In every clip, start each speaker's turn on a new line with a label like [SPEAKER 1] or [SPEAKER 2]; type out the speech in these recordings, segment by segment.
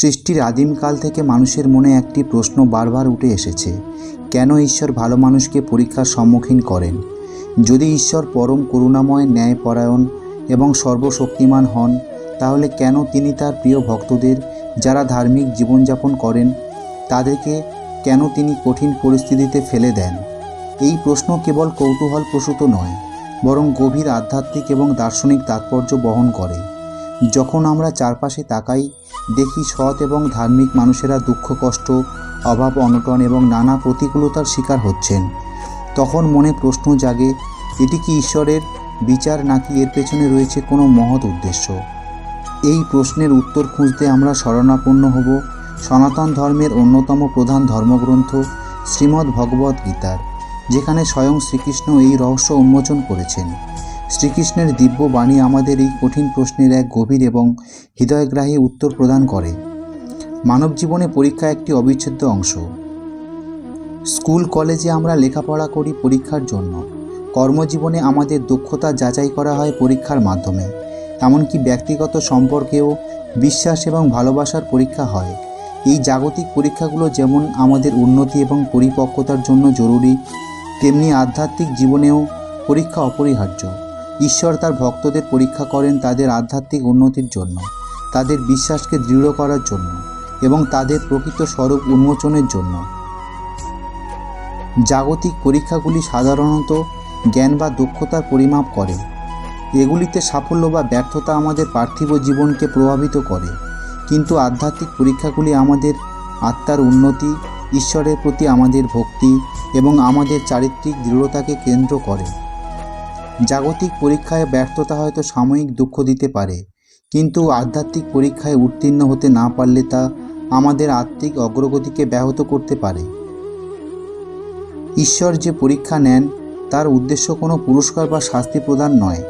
[SPEAKER 1] সৃষ্টির আদিমকাল থেকে মানুষের মনে একটি প্রশ্ন বারবার উঠে এসেছে, কেন ঈশ্বর ভালো মানুষকে পরীক্ষার সম্মুখীন করেন? যদি ঈশ্বর পরম করুণাময়, ন্যায়পরায়ণ এবং সর্বশক্তিমান হন, তাহলে কেন তিনি তার প্রিয় ভক্তদের, যারা ধার্মিক জীবনযাপন করেন, তাদেরকে কেন তিনি কঠিন পরিস্থিতিতে ফেলে দেন? এই প্রশ্ন কেবল কৌতূহলপ্রসূত নয়, বরং গভীর আধ্যাত্মিক এবং দার্শনিক তাৎপর্য বহন করে। যখন আমরা চারপাশে তাকাই, দেখি সৎ এবং ধার্মিক মানুষেরা দুঃখ, কষ্ট, অভাব, অনটন এবং নানা প্রতিকূলতার শিকার হচ্ছেন, তখন মনে প্রশ্ন জাগে, এটি কি ঈশ্বরের বিচার, নাকি এর পেছনে রয়েছে কোনো মহৎ উদ্দেশ্য? এই প্রশ্নের উত্তর খুঁজতে আমরা শরণাপন্ন হব সনাতন ধর্মের অন্যতম প্রধান ধর্মগ্রন্থ শ্রীমদ্ ভগবদ্ গীতার, যেখানে স্বয়ং শ্রীকৃষ্ণ এই রহস্য উন্মোচন করেছেন। শ্রীকৃষ্ণের দিব্য বাণী আমাদের এই কঠিন প্রশ্নের এক গভীর এবং হৃদয়গ্রাহী উত্তর প্রদান করে। মানব জীবনে পরীক্ষা একটি অবিচ্ছেদ্য অংশ। স্কুল কলেজে আমরা লেখাপড়া করি পরীক্ষার জন্য। কর্মজীবনে আমাদের দক্ষতা যাচাই করা হয় পরীক্ষার মাধ্যমে। এমনকি ব্যক্তিগত সম্পর্কেও বিশ্বাস এবং ভালোবাসার পরীক্ষা হয়। এই জাগতিক পরীক্ষাগুলো যেমন আমাদের উন্নতি এবং পরিপক্কতার জন্য জরুরি, তেমনি আধ্যাত্মিক জীবনেও পরীক্ষা অপরিহার্য। ঈশ্বর তার ভক্তদের পরীক্ষা করেন তাদের আধ্যাত্মিক উন্নতির জন্য, তাদের বিশ্বাসকে দৃঢ় করার জন্য এবং তাদের প্রকৃত স্বরূপ উন্মোচনের জন্য। জাগতিক পরীক্ষাগুলি সাধারণত জ্ঞান বা দক্ষতার পরিমাপ করে। এগুলিতে সাফল্য বা ব্যর্থতা আমাদের পার্থিব জীবনকে প্রভাবিত করে, কিন্তু আধ্যাত্মিক পরীক্ষাগুলি আমাদের আত্মার উন্নতি, ঈশ্বরের প্রতি আমাদের ভক্তি এবং আমাদের চারিত্রিক দৃঢ়তাকে কেন্দ্র করে। জাগতিক পরীক্ষায় ব্যর্থতা হয়তো সাময়িক দুঃখ দিতে পারে, কিন্তু আধ্যাত্মিক পরীক্ষায় উত্তীর্ণ হতে না পারলে তা আমাদের আত্মিক অগ্রগতিকে ব্যাহত করতে পারে। ঈশ্বর যে পরীক্ষা নেন, তার উদ্দেশ্য কোনো পুরস্কার বা শাস্তি প্রদান নয়,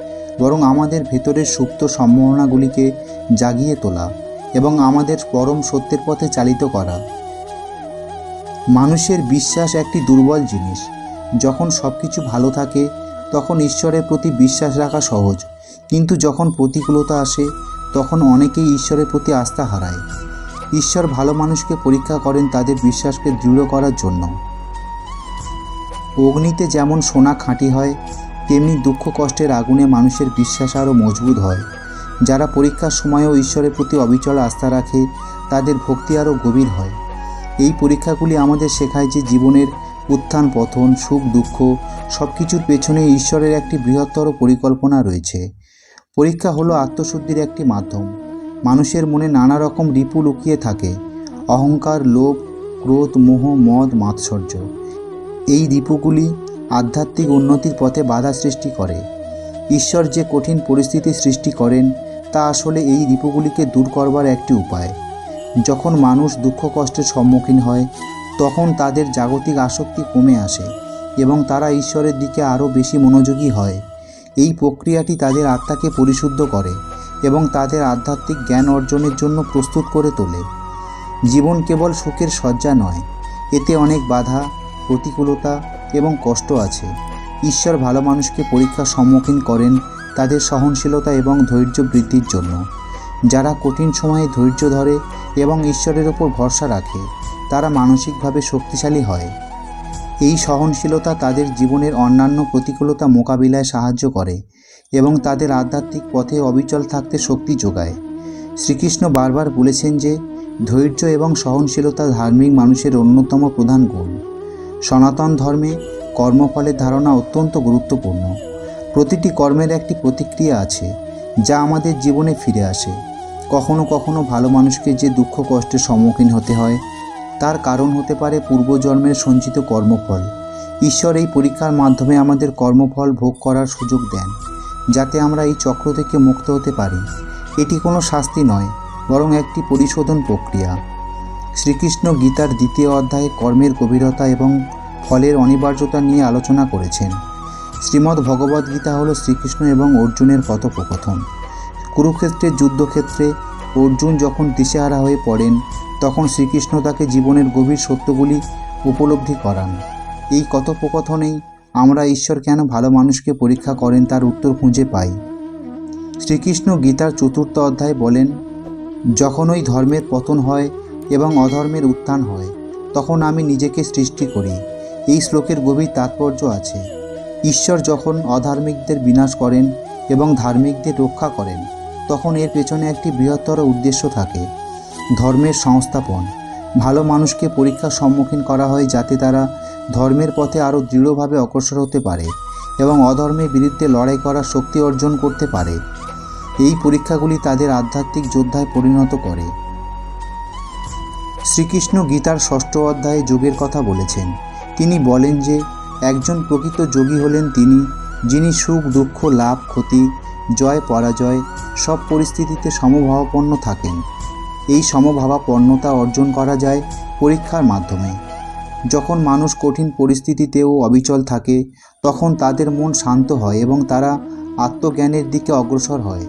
[SPEAKER 1] বরং আমাদের ভেতরের সুপ্ত সম্ভাবনাগুলিকে জাগিয়ে তোলা এবং আমাদের পরম সত্যের পথে চালিত করা। মানুষের বিশ্বাস একটি দুর্বল জিনিস। যখন সব কিছু ভালো থাকে, তখন ঈশ্বরের প্রতি বিশ্বাস রাখা সহজ, কিন্তু যখন প্রতিকূলতা আসে, তখন অনেকেই ঈশ্বরের প্রতি আস্থা হারায়। ঈশ্বর ভালো মানুষকে পরীক্ষা করেন তাদের বিশ্বাসকে দৃঢ় করার জন্য। অগ্নিতে যেমন সোনা খাঁটি হয়, তেমনি দুঃখ কষ্টের আগুনে মানুষের বিশ্বাস আরও মজবুত হয়। যারা পরীক্ষার সময়ও ঈশ্বরের প্রতি অবিচল আস্থা রাখে, তাদের ভক্তি আরও গভীর হয়। এই পরীক্ষাগুলি আমাদের শেখায় যে জীবনের উত্থান পতন, সুখ দুঃখ, সব কিছুর পেছনে ঈশ্বরের একটি বৃহত্তর পরিকল্পনা রয়েছে। পরীক্ষা হলো আত্মশুদ্ধির একটি মাধ্যম। মানুষের মনে নানা রকম রিপু লুকিয়ে থাকে: অহংকার, লোভ, ক্রোধ, মোহ, মদ, মাৎসর্য। এই রিপুগুলি আধ্যাত্মিক উন্নতির পথে বাধা সৃষ্টি করে। ঈশ্বর যে কঠিন পরিস্থিতি সৃষ্টি করেন, তা আসলে এই রিপুগুলিকে দূর করবার একটি উপায়। যখন মানুষ দুঃখ কষ্টের সম্মুখীন হয়, তখন তাদের জাগতিক আসক্তি কমে আসে এবং তারা ঈশ্বরের দিকে আরও বেশি মনোযোগী হয়। এই প্রক্রিয়াটি তাদের আত্মাকে পরিশুদ্ধ করে এবং তাদের আধ্যাত্মিক জ্ঞান অর্জনের জন্য প্রস্তুত করে তোলে। জীবন কেবল সুখের শয্যা নয়, এতে অনেক বাধা, প্রতিকূলতা এবং কষ্ট আছে। ঈশ্বর ভালো মানুষকে পরীক্ষার সম্মুখীন করেন তাদের সহনশীলতা এবং ধৈর্য বৃদ্ধির জন্য। যারা কঠিন সময়ে ধৈর্য ধরে এবং ঈশ্বরের ওপর ভরসা রাখে, তারা মানসিকভাবে শক্তিশালী হয়। এই সহনশীলতা তাদের জীবনের অন্যান্য প্রতিকূলতা মোকাবিলায় সাহায্য করে এবং তাদের আধ্যাত্মিক পথে অবিচল থাকতে শক্তি যোগায়। শ্রীকৃষ্ণ বারবার বলেছেন যে ধৈর্য এবং সহনশীলতা ধার্মিক মানুষের অন্যতম প্রধান গুণ। সনাতন ধর্মে কর্মফলের ধারণা অত্যন্ত গুরুত্বপূর্ণ। প্রতিটি কর্মের একটি প্রতিক্রিয়া আছে, যা আমাদের জীবনে ফিরে আসে। কখনো কখনো ভালো মানুষকে যে দুঃখ কষ্টের সম্মুখীন হতে হয়, তার কারণ হতে পারে পূর্বজন্মের সঞ্চিত কর্মফল। ঈশ্বর এই পরীক্ষার মাধ্যমে আমাদের কর্মফল ভোগ করার সুযোগ দেন, যাতে আমরা এই চক্র থেকে মুক্ত হতে পারি। এটি কোনো শাস্তি নয়, বরং একটি পরিশোধন প্রক্রিয়া। শ্রীকৃষ্ণ গীতার 2য় অধ্যায়ে কর্মের গভীরতা এবং ফলের অনিবার্যতা নিয়ে আলোচনা করেছেন। শ্রীমদ্ ভগবদ্ গীতা হল শ্রীকৃষ্ণ এবং অর্জুনের কথোপকথন। কুরুক্ষেত্রের যুদ্ধক্ষেত্রে অর্জুন যখন দিশেহারা হয়ে পড়েন, তখন শ্রীকৃষ্ণ তাকে জীবনের গভীর সত্যগুলি উপলব্ধি করান। এই কথোপকথনেই আমরা ঈশ্বর কেন ভালো মানুষকে পরীক্ষা করেন তার উত্তর খুঁজে পাই। শ্রীকৃষ্ণ গীতার 4র্থ অধ্যায়ে বলেন, যখন ওই ধর্মের পতন হয় এবং অধর্মের উত্থান হয়, তখন আমি নিজেকে সৃষ্টি করি। এই শ্লোকের গভীর তাৎপর্য আছে। ঈশ্বর যখন অধার্মিকদের বিনাশ করেন এবং ধার্মিকদের রক্ষা করেন, তখন এর পেছনে একটি বৃহত্তর উদ্দেশ্য থাকে, ধর্মের সংস্থাপন। ভালো মানুষকে পরীক্ষার সম্মুখীন করা হয় যাতে তারা ধর্মের পথে আরও দৃঢ়ভাবে অগ্রসর হতে পারে এবং অধর্মের বিরুদ্ধে লড়াই করার শক্তি অর্জন করতে পারে। এই পরীক্ষাগুলি তাদের আধ্যাত্মিক যোদ্ধায় পরিণত করে। শ্রীকৃষ্ণ গীতার 6ষ্ঠ অধ্যায়ে যোগের কথা বলেছেন। তিনি বলেন যে একজন প্রকৃত যোগী হলেন তিনি, যিনি সুখ দুঃখ লাভ ক্ষতি জয় পরাজয় সব পরিস্থিতিতে সমভাবাপন্ন থাকেন। এই সমভাবাপন্নতা অর্জন করা যায় পরীক্ষার মাধ্যমে। যখন মানুষ কঠিন পরিস্থিতিতেও অবিচল থাকে, তখন তাদের মন শান্ত হয় এবং তারা আত্মজ্ঞানের দিকে অগ্রসর হয়।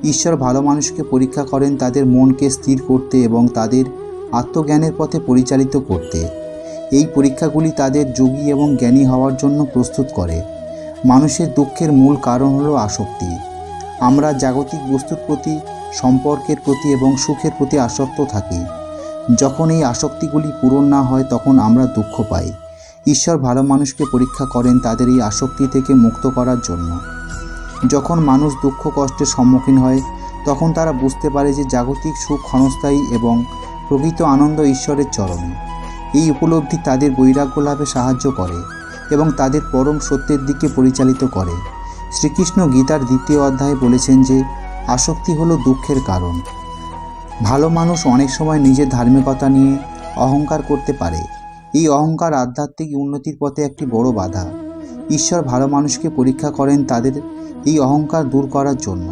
[SPEAKER 1] ঈশ্বর ভালো মানুষকে পরীক্ষা করেন তাদের মনকে স্থির করতে এবং তাদের আত্মজ্ঞানের পথে পরিচালিত করতে। এই পরীক্ষাগুলি তাদের যোগী এবং জ্ঞানী হওয়ার জন্য প্রস্তুত করে। মানুষের দুঃখের মূল কারণ হলো আসক্তি। আমরা জাগতিক বস্তুর প্রতি, সম্পর্কের প্রতি এবং সুখের প্রতি আসক্ত থাকি। যখন এই আসক্তিগুলি পূরণ না হয়, তখন আমরা দুঃখ পাই। ঈশ্বর ভালো মানুষকে পরীক্ষা করেন তাদের এই আসক্তি থেকে মুক্ত করার জন্য। যখন মানুষ দুঃখ কষ্টের সম্মুখীন হয়, তখন তারা বুঝতে পারে যে জাগতিক সুখ ক্ষণস্থায়ী এবং প্রকৃত আনন্দ ঈশ্বরের চরণে। এই উপলব্ধি তাদের বৈরাগ্য লাভে সাহায্য করে এবং তাদের পরম সত্যের দিকে পরিচালিত করে। শ্রীকৃষ্ণ গীতার 2য় অধ্যায়ে বলেছেন যে আসক্তি হলো দুঃখের কারণ। ভালো মানুষ অনেক সময় নিজের ধার্মিকতা নিয়ে অহংকার করতে পারে। এই অহংকার আধ্যাত্মিক উন্নতির পথে একটি বড় বাধা। ঈশ্বর ভালো মানুষকে পরীক্ষা করেন তাদের এই অহংকার দূর করার জন্য।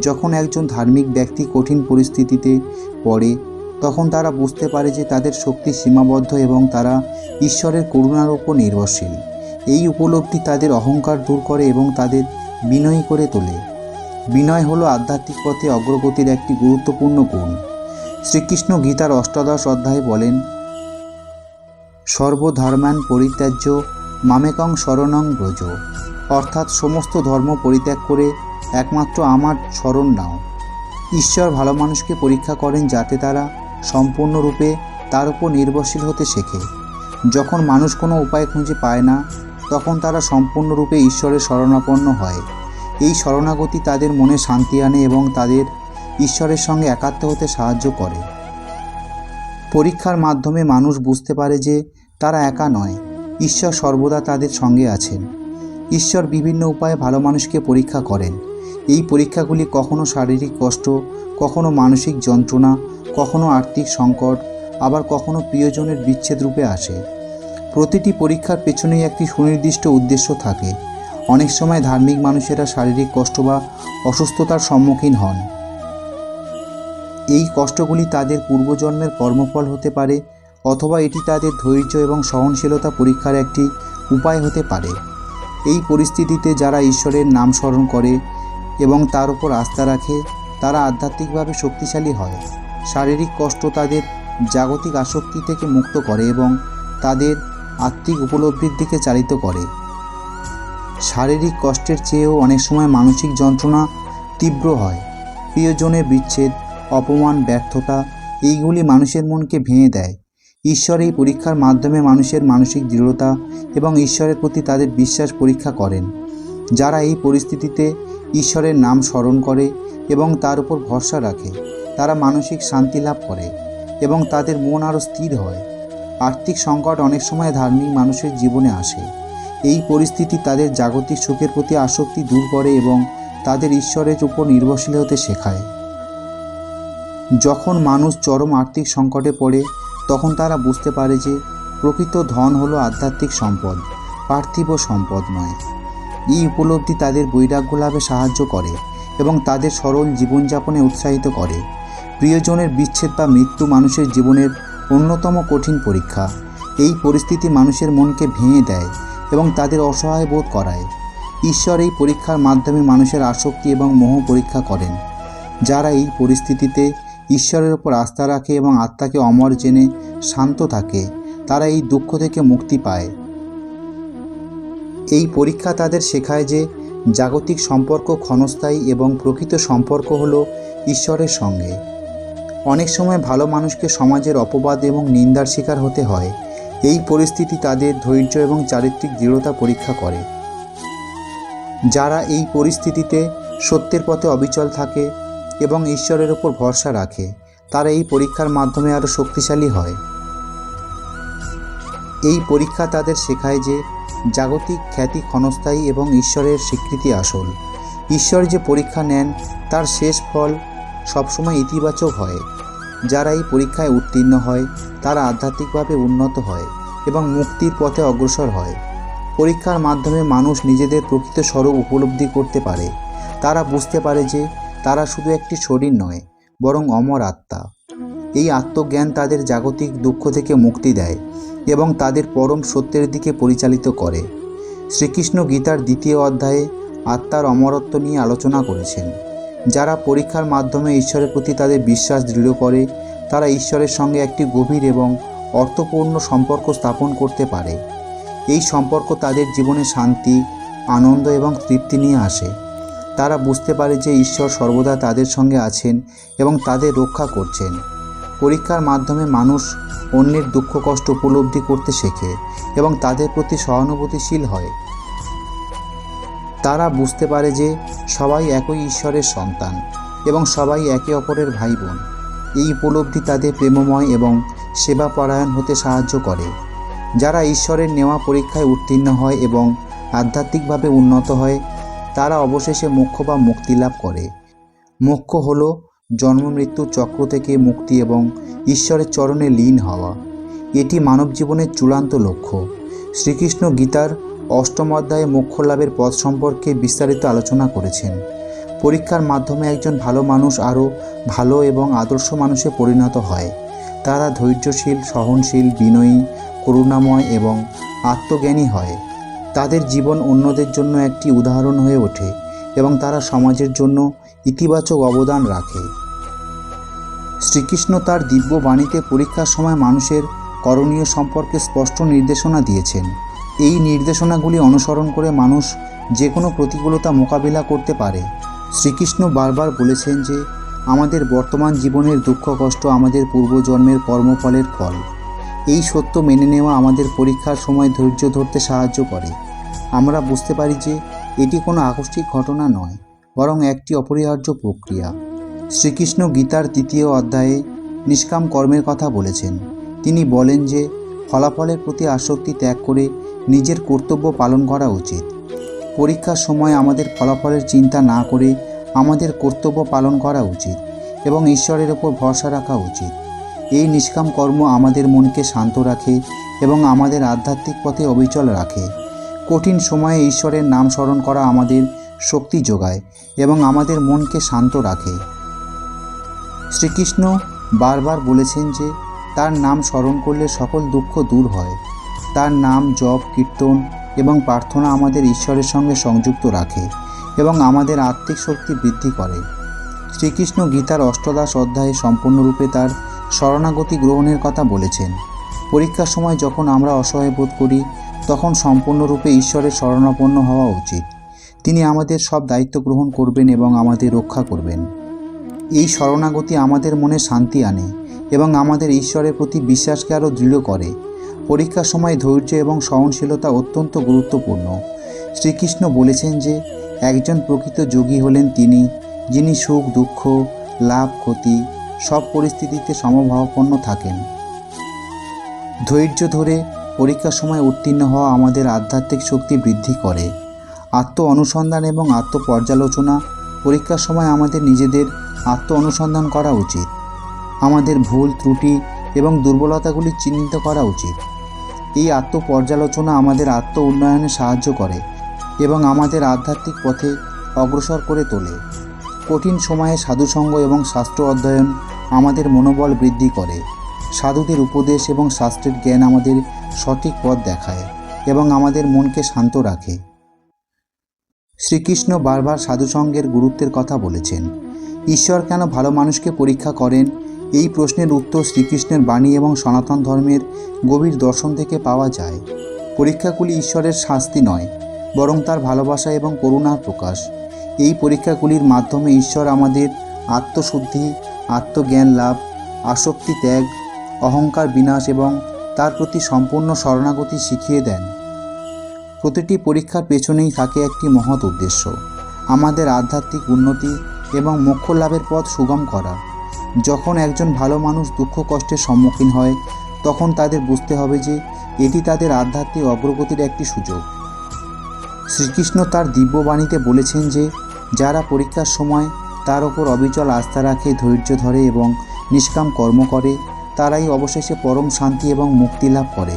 [SPEAKER 1] যখন একজন ধার্মিক ব্যক্তি কঠিন পরিস্থিতিতে পড়ে, তখন তারা বুঝতে পারে যে তাদের শক্তি সীমাবদ্ধ এবং তারা ঈশ্বরের করুণার উপর নির্ভরশীল। এই উপলব্ধি তাদের অহংকার দূর করে এবং তাদের বিনয়ী করে তোলে। বিনয় হলো আধ্যাত্মিক পথে অগ্রগতির একটি গুরুত্বপূর্ণ গুণ। শ্রীকৃষ্ণ গীতার 8দশ অধ্যায়ে বলেন, সর্বধর্মান পরিত্যাজ্য মামেকং শরণং ব্রজ, অর্থাৎ সমস্ত ধর্ম পরিত্যাগ করে একমাত্র আমার শরণ নাও। ঈশ্বর ভালো মানুষকে পরীক্ষা করেন যাতে তারা সম্পূর্ণরূপে তার উপর নির্ভরশীল হতে শেখে। যখন মানুষ কোনো উপায় খুঁজে পায় না, তখন তারা সম্পূর্ণরূপে ঈশ্বরের শরণাপন্ন হয়। এই শরণাগতি তাদের মনে শান্তি আনে এবং তাদের ঈশ্বরের সঙ্গে একাত্ম হতে সাহায্য করে। পরীক্ষার মাধ্যমে মানুষ বুঝতে পারে যে তারা একা নয়, ঈশ্বর সর্বদা তাদের সঙ্গে আছেন। ঈশ্বর বিভিন্ন উপায়ে ভালো মানুষকে পরীক্ষা করেন। এই পরীক্ষাগুলি কখনো শারীরিক কষ্ট, কখনো মানসিক যন্ত্রণা, কখনো আর্থিক সংকট, আবার কখনো প্রিয়জনের বিচ্ছেদ রূপে আসে। প্রতিটি পরীক্ষার পেছনেই একটি সুনির্দিষ্ট উদ্দেশ্য থাকে। অনেক সময় ধার্মিক মানুষেরা শারীরিক কষ্ট বা অসুস্থতার সম্মুখীন হন। এই কষ্টগুলি তাদের পূর্বজন্মের কর্মফল হতে পারে, অথবা এটি তাদের ধৈর্য এবং সহনশীলতা পরীক্ষার একটি উপায় হতে পারে। এই পরিস্থিতিতে যারা ঈশ্বরের নাম স্মরণ করে এবং তার উপর আস্থা রাখে, তারা আধ্যাত্মিকভাবে শক্তিশালী হয়। শারীরিক কষ্ট তাদের জাগতিক আসক্তি থেকে মুক্ত করে এবং তাদের আত্মিক উপলব্ধির দিকে চালিত করে। শারীরিক কষ্টের চেয়েও অনেক সময় মানসিক যন্ত্রণা তীব্র হয়। প্রিয়জনের বিচ্ছেদ, অপমান, ব্যর্থতা, এইগুলি মানুষের মনকে ভেঙে দেয়। ঈশ্বর এই পরীক্ষার মাধ্যমে মানুষের মানসিক দৃঢ়তা এবং ঈশ্বরের প্রতি তাদের বিশ্বাস পরীক্ষা করেন। যারা এই পরিস্থিতিতে ঈশ্বরের নাম স্মরণ করে এবং তার উপর ভরসা রাখে, তারা মানসিক শান্তি লাভ করে এবং তাদের মন আরও স্থির হয়। আর্থিক সংকট অনেক সময় ধার্মিক মানুষের জীবনে আসে। এই পরিস্থিতি তাদের জাগতিক সুখের প্রতি আসক্তি দূর করে এবং তাদের ঈশ্বরের উপর নির্ভরশীল হতে শেখায়। যখন মানুষ চরম আর্থিক সংকটে পড়ে, তখন তারা বুঝতে পারে যে প্রকৃত ধন হলো আধ্যাত্মিক সম্পদ, পার্থিব সম্পদ নয়। এই উপলব্ধি তাদের বৈরাগ্য লাভে সাহায্য করে এবং তাদের সরল জীবনযাপনে উৎসাহিত করে। প্রিয়জনের বিচ্ছেদ বা মৃত্যু মানুষের জীবনের অন্যতম কঠিন পরীক্ষা। এই পরিস্থিতি মানুষের মনকে ভেঙে দেয় এবং তাদের অসহায় বোধ করায়। ঈশ্বর এই পরীক্ষার মাধ্যমে মানুষের আসক্তি এবং মোহ পরীক্ষা করেন। যারা এই পরিস্থিতিতে ঈশ্বরের উপর আস্থা রাখে এবং আত্মাকে অমর জেনে শান্ত থাকে, তারা এই দুঃখ থেকে মুক্তি পায়। এই পরীক্ষা তাদের শেখায় যে জাগতিক সম্পর্ক ক্ষণস্থায়ী এবং প্রকৃত সম্পর্ক হলো ঈশ্বরের সঙ্গে। অনেক সময় ভালো মানুষকে সমাজের অপবাদ এবং নিন্দার শিকার হতে হয়। এই পরিস্থিতি তাদের ধৈর্য এবং চারিত্রিক দৃঢ়তা পরীক্ষা করে। যারা এই পরিস্থিতিতে সত্যের পথে অবিচল থাকে এবং ঈশ্বরের উপর ভরসা রাখে, তারা এই পরীক্ষার মাধ্যমে আরও শক্তিশালী হয়। এই পরীক্ষা তাদের শেখায় যে জাগতিক খ্যাতি ক্ষণস্থায়ী এবং ঈশ্বরের স্বীকৃতি আসল। ঈশ্বর যে পরীক্ষা নেন তার শেষ ফল সবসময় ইতিবাচক হয়। যারা এই পরীক্ষায় উত্তীর্ণ হয় তারা আধ্যাত্মিকভাবে উন্নত হয় এবং মুক্তির পথে অগ্রসর হয়। পরীক্ষার মাধ্যমে মানুষ নিজেদের প্রকৃত স্বরূপ উপলব্ধি করতে পারে। তারা বুঝতে পারে যে তারা শুধু একটি শরীর নয়, বরং অমর আত্মা। এই আত্মজ্ঞান তাদের জাগতিক দুঃখ থেকে মুক্তি দেয় এবং তাদের পরম সত্যের দিকে পরিচালিত করে। শ্রীকৃষ্ণ গীতার 2য় অধ্যায়ে আত্মার অমরত্ব নিয়ে আলোচনা করেছেন। যারা পরীক্ষার মাধ্যমে ঈশ্বরের প্রতি তাদের বিশ্বাস দৃঢ় করে, তারা ঈশ্বরের সঙ্গে একটি গভীর এবং অর্থপূর্ণ সম্পর্ক স্থাপন করতে পারে। এই সম্পর্ক তাদের জীবনে শান্তি, আনন্দ এবং তৃপ্তি নিয়ে আসে। তারা বুঝতে পারে যে ঈশ্বর সর্বদা তাদের সঙ্গে আছেন এবং তাদের রক্ষা করছেন। পরীক্ষার মাধ্যমে মানুষ অন্যের দুঃখ কষ্ট উপলব্ধি করতে শেখে এবং তাদের প্রতি সহানুভূতিশীল হয়। তারা বুঝতে পারে যে সবাই একই ঈশ্বরের সন্তান এবং সবাই একে অপরের ভাই বোন। এই উপলব্ধি তাদের প্রেমময় এবং সেবাপরায়ণ হতে সাহায্য করে। যারা ঈশ্বরের নেওয়া পরীক্ষায় উত্তীর্ণ হয় এবং আধ্যাত্মিকভাবে উন্নত হয়, তারা অবশেষে মোক্ষ বা মুক্তি লাভ করে। মোক্ষ হল জন্ম মৃত্যুর চক্র থেকে মুক্তি এবং ঈশ্বরের চরণে লীন হওয়া। এটি মানব জীবনের চূড়ান্ত লক্ষ্য। শ্রীকৃষ্ণ গীতার 8ম অধ্যায়ে মোক্ষ লাভের পথ সম্পর্কে বিস্তারিত আলোচনা করেছেন। পরীক্ষার মাধ্যমে একজন ভালো মানুষ আরও ভালো এবং আদর্শ মানুষে পরিণত হয়। তারা ধৈর্যশীল, সহনশীল, বিনয়ী, করুণাময় এবং আত্মজ্ঞানী হয়। তাদের জীবন অন্যদের জন্য একটি উদাহরণ হয়ে ওঠে এবং তারা সমাজের জন্য ইতিবাচক অবদান রাখে। শ্রীকৃষ্ণ তার দিব্য বাণীতে পরীক্ষার সময় মানুষের করণীয় সম্পর্কে স্পষ্ট নির্দেশনা দিয়েছেন। এই নির্দেশনাগুলি অনুসরণ করে মানুষ যে কোনো প্রতিকূলতা মোকাবিলা করতে পারে। শ্রীকৃষ্ণ বারবার বলেছেন যে আমাদের বর্তমান জীবনের দুঃখ কষ্ট আমাদের পূর্বজন্মের কর্মফলের ফল। এই সত্য মেনে নেওয়া আমাদের পরীক্ষার সময় ধৈর্য ধরতে সাহায্য করে। আমরা বুঝতে পারি যে এটি কোনো আকস্মিক ঘটনা নয়, বরং একটি অপরিহার্য প্রক্রিয়া। শ্রীকৃষ্ণ গীতার 3য় অধ্যায়ে নিষ্কাম কর্মের কথা বলেছেন। তিনি বলেন যে ফলাফলের প্রতি আসক্তি ত্যাগ করে নিজের কর্তব্য পালন করা উচিত। পরীক্ষার সময় আমাদের ফলাফলের চিন্তা না করে আমাদের কর্তব্য পালন করা উচিত এবং ঈশ্বরের ওপর ভরসা রাখা উচিত। এই নিষ্কাম কর্ম আমাদের মনকে শান্ত রাখে এবং আমাদের আধ্যাত্মিক পথে অবিচল রাখে। কঠিন সময়ে ঈশ্বরের নাম স্মরণ করা আমাদের শক্তি যোগায় এবং আমাদের মনকে শান্ত রাখে। শ্রীকৃষ্ণ বারবার বলেছেন যে তার নাম স্মরণ করলে সকল দুঃখ দূর হয়। তার নাম, জপ, কীর্তন এবং প্রার্থনা আমাদের ঈশ্বরের সঙ্গে সংযুক্ত রাখে এবং আমাদের আত্মিক শক্তি বৃদ্ধি করে। শ্রীকৃষ্ণ গীতার 8ম অধ্যায়ে সম্পূর্ণরূপে তার শরণাগতি গ্রহণের কথা বলেছেন। পরীক্ষার সময় যখন আমরা অসহায় বোধ করি, তখন সম্পূর্ণরূপে ঈশ্বরের শরণাপন্ন হওয়া উচিত। তিনি আমাদের সব দায়িত্ব গ্রহণ করবেন এবং আমাদের রক্ষা করবেন। এই শরণাগতি আমাদের মনে শান্তি আনে এবং আমাদের ঈশ্বরের প্রতি বিশ্বাসকে আরও দৃঢ় করে। পরীক্ষার সময় ধৈর্য এবং সহনশীলতা অত্যন্ত গুরুত্বপূর্ণ। শ্রীকৃষ্ণ বলেছেন যে একজন প্রকৃত যোগী হলেন তিনি, যিনি সুখ, দুঃখ, লাভ, ক্ষতি সব পরিস্থিতিতে সমভাবাপন্ন থাকেন। ধৈর্য ধরে পরীক্ষার সময় উত্তীর্ণ হওয়া আমাদের আধ্যাত্মিক শক্তি বৃদ্ধি করে। আত্ম অনুসন্ধান এবং আত্মপর্যালোচনা। পরীক্ষার সময় আমাদের নিজেদের আত্ম অনুসন্ধান করা উচিত। আমাদের ভুল, ত্রুটি এবং দুর্বলতাগুলি চিহ্নিত করা উচিত। এই আত্মপর্যালোচনা আমাদের আত্ম উন্নয়নে সাহায্য করে এবং আমাদের আধ্যাত্মিক পথে অগ্রসর করে তোলে। কঠিন সময়ে সাধুসঙ্গ এবং শাস্ত্র অধ্যয়ন আমাদের মনোবল বৃদ্ধি করে। সাধুদের উপদেশ এবং শাস্ত্রের জ্ঞান আমাদের সঠিক পথ দেখায় এবং আমাদের মনকে শান্ত রাখে। শ্রীকৃষ্ণ বারবার সাধুসঙ্গের গুরুত্বের কথা বলেছেন। ঈশ্বর কেন ভালো মানুষকে পরীক্ষা করেন? এই প্রশ্নের উত্তর শ্রীকৃষ্ণের বাণী এবং সনাতন ধর্মের গভীর দর্শন থেকে পাওয়া যায়। পরীক্ষাগুলি ঈশ্বরের শাস্তি নয়, বরং তার ভালোবাসা এবং করুণার প্রকাশ। এই পরীক্ষাগুলির মাধ্যমে ঈশ্বর আমাদের আত্মশুদ্ধি, আত্মজ্ঞান লাভ আসক্তি ত্যাগ, অহংকার বিনাশ এবং তার প্রতি সম্পূর্ণ শরণাগতি শিখিয়ে দেন। প্রতিটি পরীক্ষার পেছনেই থাকে একটি মহৎ উদ্দেশ্য, আমাদের আধ্যাত্মিক উন্নতি এবং মোক্ষ লাভের পথ সুগম করা। যখন একজন ভালো মানুষ দুঃখ কষ্টের সম্মুখীন হয়, তখন তাদের বুঝতে হবে যে এটি তাদের আধ্যাত্মিক অগ্রগতির একটি সুযোগ। শ্রীকৃষ্ণ তার দিব্যবাণীতে বলেছেন যে যারা পরীক্ষার সময় তার ওপর অবিচল আস্থা রাখে, ধৈর্য ধরে এবং নিষ্কাম কর্ম করে, তারাই অবশেষে পরম শান্তি এবং মুক্তি লাভ করে।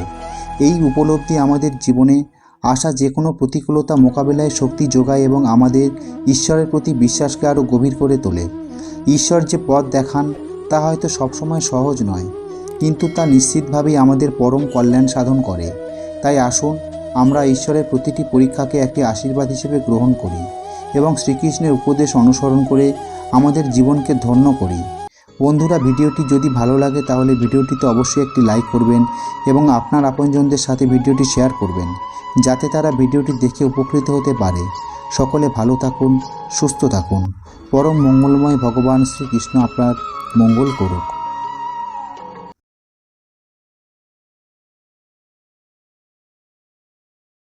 [SPEAKER 1] এই উপলব্ধি আমাদের জীবনে আসা যে কোনো প্রতিকূলতা মোকাবিলায় শক্তি যোগায় এবং আমাদের ঈশ্বরের প্রতি বিশ্বাসকে আরও গভীর করে তোলে। ঈশ্বর যে পথ দেখান তা হয়তো সবসময় সহজ নয়, কিন্তু তা নিশ্চিতভাবেই আমাদের পরম কল্যাণ সাধন করে। তাই আসুন আমরা ঈশ্বরের প্রতিটি পরীক্ষাকে একটি আশীর্বাদ হিসেবে গ্রহণ করি এবং শ্রীকৃষ্ণের উপদেশ অনুসরণ করে আমাদের জীবনকে ধন্য করি। বন্ধুরা, ভিডিওটি যদি ভালো লাগে তাহলে ভিডিওটিতে অবশ্যই একটি লাইক করবেন এবং আপনার আপনজনদের সাথে ভিডিওটি শেয়ার করবেন, যাতে তারা ভিডিওটি দেখে উপকৃত হতে পারে। সকলে ভালো থাকুন, সুস্থ থাকুন। পরম মঙ্গলময় ভগবান শ্রীকৃষ্ণ আপনার মঙ্গল করুক।